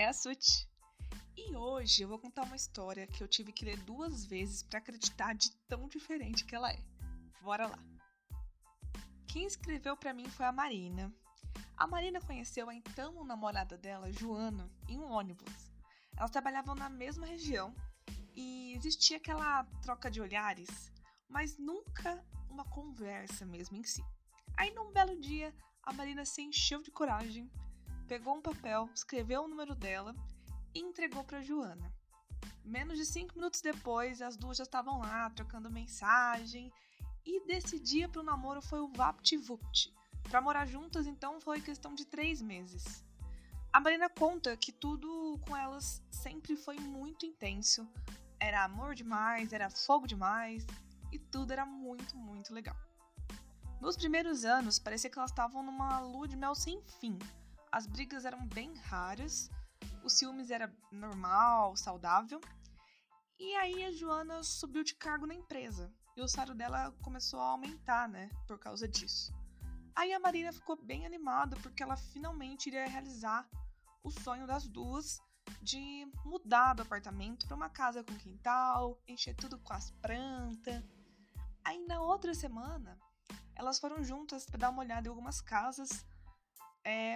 é a Suti. E hoje eu vou contar uma história que eu tive que ler 2 vezes para acreditar de tão diferente que ela é. Bora lá. Quem escreveu para mim foi a Marina. A Marina conheceu a então namorada dela, Joana, em um ônibus. Elas trabalhavam na mesma região e existia aquela troca de olhares, mas nunca uma conversa mesmo em si. Aí num belo dia, a Marina se encheu de coragem, pegou um papel, escreveu o número dela e entregou para Joana. Menos de 5 minutos depois, as duas já estavam lá trocando mensagem e desse dia pro namoro foi o vapt-vupt. Para morar juntas, então, foi questão de 3 meses. A Marina conta que tudo com elas sempre foi muito intenso. Era amor demais, era fogo demais e tudo era muito, muito legal. Nos primeiros anos, parecia que elas estavam numa lua de mel sem fim. As brigas eram bem raras, o ciúmes era normal, saudável. E aí a Joana subiu de cargo na empresa e o salário dela começou a aumentar, por causa disso. Aí a Marina ficou bem animada porque ela finalmente iria realizar o sonho das duas de mudar do apartamento para uma casa com quintal, encher tudo com as plantas. Aí na outra semana, elas foram juntas para dar uma olhada em algumas casas,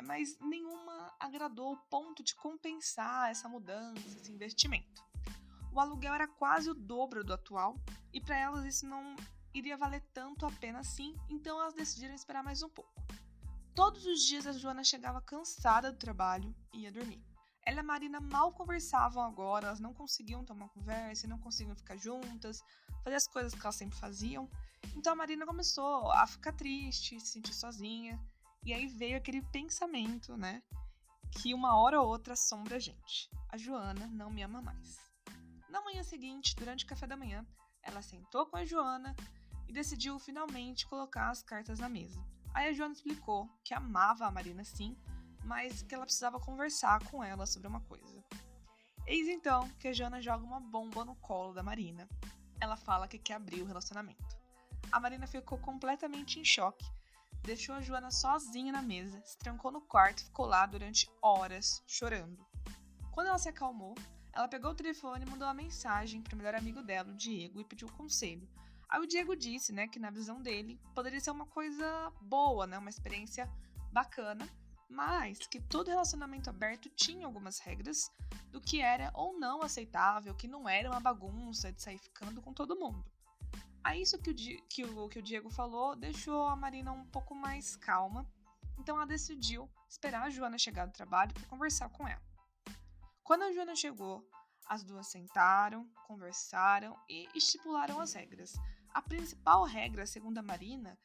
mas nenhuma agradou ao ponto de compensar essa mudança, esse investimento. O aluguel era quase o dobro do atual e para elas isso não iria valer tanto a pena assim, então elas decidiram esperar mais um pouco. Todos os dias a Joana chegava cansada do trabalho e ia dormir. Ela e a Marina mal conversavam agora, elas não conseguiam ter uma conversa, não conseguiam ficar juntas, fazer as coisas que elas sempre faziam. Então a Marina começou a ficar triste, se sentir sozinha, e aí veio aquele pensamento, que uma hora ou outra assombra a gente. A Joana não me ama mais. Na manhã seguinte, durante o café da manhã, ela sentou com a Joana e decidiu finalmente colocar as cartas na mesa. Aí a Joana explicou que amava a Marina sim, mas que ela precisava conversar com ela sobre uma coisa. Eis então que a Joana joga uma bomba no colo da Marina. Ela fala que quer abrir o relacionamento. A Marina ficou completamente em choque, deixou a Joana sozinha na mesa, se trancou no quarto e ficou lá durante horas chorando. Quando ela se acalmou, ela pegou o telefone e mandou uma mensagem para o melhor amigo dela, o Diego, e pediu conselho. Aí o Diego disse, que na visão dele poderia ser uma coisa boa, uma experiência bacana, mas que todo relacionamento aberto tinha algumas regras do que era ou não aceitável, que não era uma bagunça de sair ficando com todo mundo. Aí isso que o Diego falou deixou a Marina um pouco mais calma, então ela decidiu esperar a Joana chegar do trabalho para conversar com ela. Quando a Joana chegou, as duas sentaram, conversaram e estipularam as regras. A principal regra, segundo a Marina,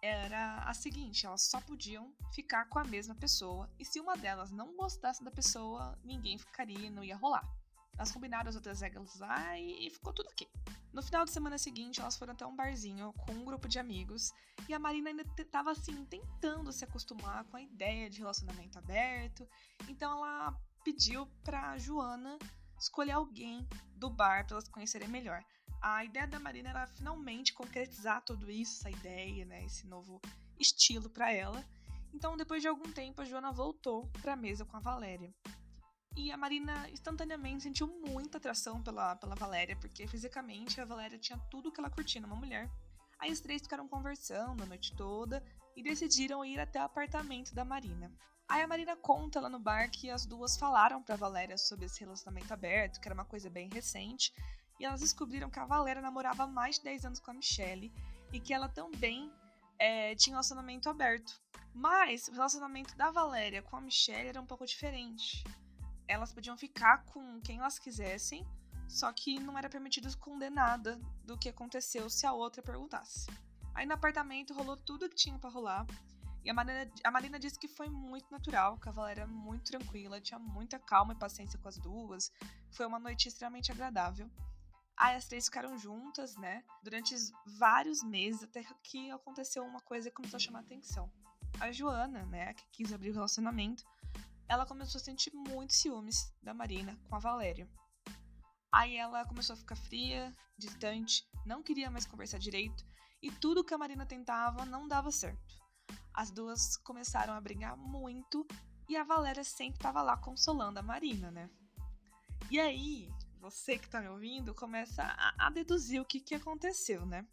era a seguinte: elas só podiam ficar com a mesma pessoa e se uma delas não gostasse da pessoa, ninguém ficaria, não ia rolar. Elas combinaram as outras regras lá e ficou tudo ok. No final de semana seguinte, elas foram até um barzinho com um grupo de amigos e a Marina ainda estava tentando se acostumar com a ideia de relacionamento aberto, então ela pediu pra Joana escolher alguém do bar para elas conhecerem melhor. A ideia da Marina era finalmente concretizar tudo isso, essa ideia, esse novo estilo para ela. Então, depois de algum tempo, a Joana voltou para a mesa com a Valéria. E a Marina instantaneamente sentiu muita atração pela Valéria, porque fisicamente a Valéria tinha tudo que ela curtia numa mulher. Aí os 3 ficaram conversando a noite toda e decidiram ir até o apartamento da Marina. Aí a Marina conta lá no bar que as duas falaram pra Valéria sobre esse relacionamento aberto, que era uma coisa bem recente, e elas descobriram que a Valéria namorava há mais de 10 anos com a Michelle e que ela também tinha um relacionamento aberto. Mas o relacionamento da Valéria com a Michelle era um pouco diferente. Elas podiam ficar com quem elas quisessem, só que não era permitido esconder nada do que aconteceu se a outra perguntasse. Aí no apartamento rolou tudo que tinha pra rolar. E a Marina disse que foi muito natural, que a Valéria era muito tranquila, tinha muita calma e paciência com as duas. Foi uma noite extremamente agradável. Aí as 3 ficaram juntas, durante vários meses, até que aconteceu uma coisa que começou a chamar a atenção. A Joana, que quis abrir o relacionamento, ela começou a sentir muito ciúmes da Marina com a Valéria. Aí ela começou a ficar fria, distante, não queria mais conversar direito, e tudo que a Marina tentava não dava certo. As duas começaram a brigar muito E a Valéria sempre tava lá consolando a Marina, né? E aí, você que tá me ouvindo, começa a deduzir o que aconteceu, né?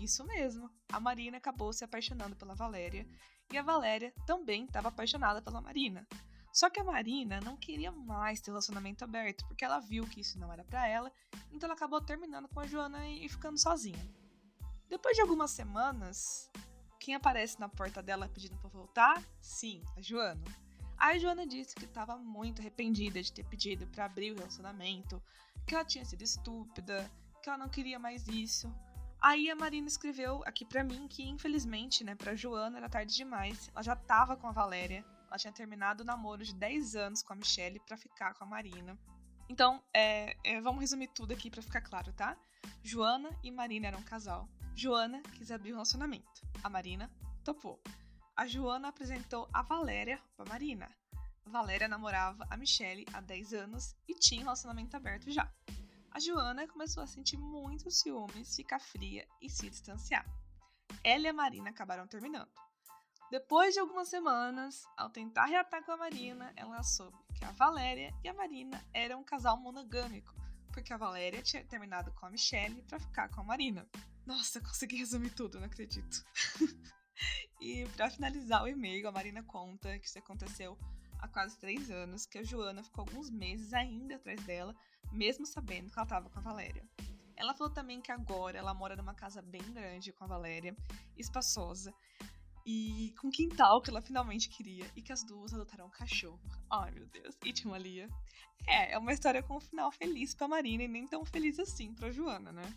Isso mesmo, a Marina acabou se apaixonando pela Valéria e a Valéria também estava apaixonada pela Marina. Só que a Marina não queria mais ter relacionamento aberto, porque ela viu que isso não era pra ela, então ela acabou terminando com a Joana e ficando sozinha. Depois de algumas semanas, quem aparece na porta dela pedindo pra voltar? Sim, a Joana. Aí a Joana disse que estava muito arrependida de ter pedido pra abrir o relacionamento, que ela tinha sido estúpida, que ela não queria mais isso. Aí a Marina escreveu aqui pra mim que, infelizmente, né, pra Joana era tarde demais. Ela já tava com a Valéria, ela tinha terminado o namoro de 10 anos com a Michelle pra ficar com a Marina. Então, vamos resumir tudo aqui pra ficar claro, tá? Joana e Marina eram um casal. Joana quis abrir o relacionamento. A Marina topou. A Joana apresentou a Valéria pra Marina. A Valéria namorava a Michelle há 10 anos e tinha um relacionamento aberto já. A Joana começou a sentir muitos ciúmes, ficar fria e se distanciar. Ela e a Marina acabaram terminando. Depois de algumas semanas, ao tentar reatar com a Marina, ela soube que a Valéria e a Marina eram um casal monogâmico, porque a Valéria tinha terminado com a Michelle pra ficar com a Marina. Nossa, consegui resumir tudo, não acredito. E pra finalizar o e-mail, a Marina conta que isso aconteceu há quase 3 anos, que a Joana ficou alguns meses ainda atrás dela, mesmo sabendo que ela estava com a Valéria. Ela falou também que agora ela mora numa casa bem grande com a Valéria, espaçosa, e com quintal que ela finalmente queria, e que as duas adotaram um cachorro. Ai, meu Deus. E tinha uma Lia. É uma história com um final feliz pra Marina e nem tão feliz assim pra Joana, né?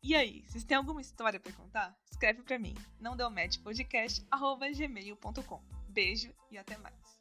E aí, vocês têm alguma história pra contar? Escreve pra mim. Não deu match podcast@gmail.com. Beijo e até mais.